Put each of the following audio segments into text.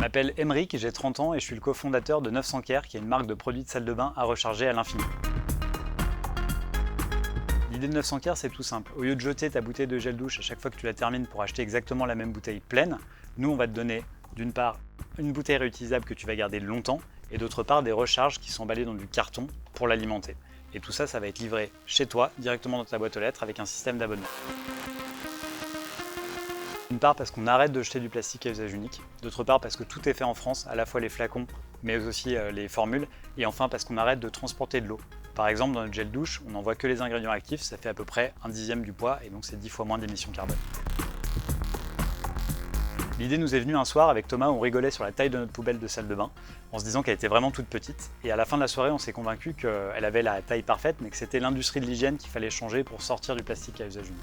m'appelle Emeric, j'ai 30 ans et je suis le cofondateur de 900 Care, qui est une marque de produits de salle de bain à recharger à l'infini. L'idée de 900 Care, c'est tout simple. Au lieu de jeter ta bouteille de gel douche à chaque fois que tu la termines pour acheter exactement la même bouteille pleine, nous on va te donner d'une part une bouteille réutilisable que tu vas garder longtemps et d'autre part des recharges qui sont emballées dans du carton pour l'alimenter. Et tout ça, ça va être livré chez toi, directement dans ta boîte aux lettres avec un système d'abonnement. D'une part parce qu'on arrête de jeter du plastique à usage unique, d'autre part parce que tout est fait en France, à la fois les flacons mais aussi les formules, et enfin parce qu'on arrête de transporter de l'eau. Par exemple, dans notre gel douche, on n'envoie que les ingrédients actifs, ça fait à peu près 1/10 du poids et donc c'est 10 fois moins d'émissions carbone. L'idée nous est venue un soir avec Thomas, on rigolait sur la taille de notre poubelle de salle de bain, en se disant qu'elle était vraiment toute petite, et à la fin de la soirée on s'est convaincu qu'elle avait la taille parfaite, mais que c'était l'industrie de l'hygiène qu'il fallait changer pour sortir du plastique à usage unique.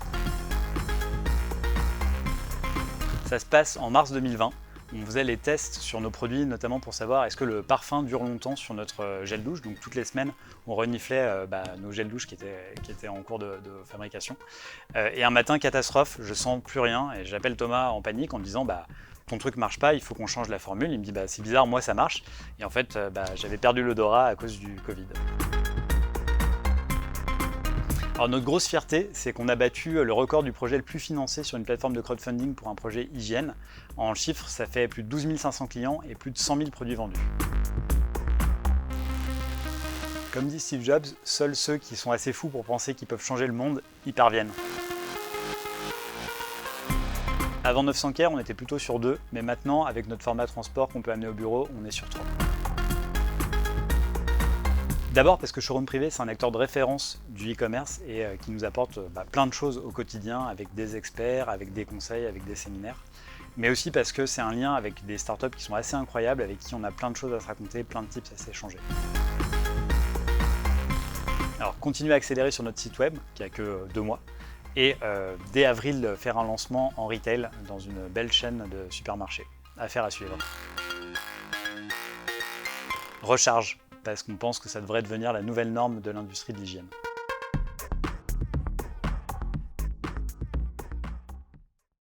Ça se passe en mars 2020. On faisait les tests sur nos produits, notamment pour savoir est-ce que le parfum dure longtemps sur notre gel douche. Donc toutes les semaines, on reniflait nos gels douche qui étaient en cours de fabrication. Et un matin, catastrophe, je sens plus rien et j'appelle Thomas en panique en me disant ton truc marche pas, il faut qu'on change la formule. Il me dit c'est bizarre, moi ça marche. Et en fait, j'avais perdu l'odorat à cause du Covid. Alors notre grosse fierté, c'est qu'on a battu le record du projet le plus financé sur une plateforme de crowdfunding pour un projet hygiène. En chiffres, ça fait plus de 12 500 clients et plus de 100 000 produits vendus. Comme dit Steve Jobs, seuls ceux qui sont assez fous pour penser qu'ils peuvent changer le monde y parviennent. Avant 900 Care, on était plutôt sur 2, mais maintenant, avec notre format transport qu'on peut amener au bureau, on est sur 3. D'abord parce que Showroom Privé, c'est un acteur de référence du e-commerce et qui nous apporte plein de choses au quotidien avec des experts, avec des conseils, avec des séminaires. Mais aussi parce que c'est un lien avec des startups qui sont assez incroyables, avec qui on a plein de choses à se raconter, plein de tips à s'échanger. Alors continuez à accélérer sur notre site web, qui a que 2 mois, et dès avril faire un lancement en retail dans une belle chaîne de supermarchés. Affaire à suivre. Recharge, parce qu'on pense que ça devrait devenir la nouvelle norme de l'industrie de l'hygiène.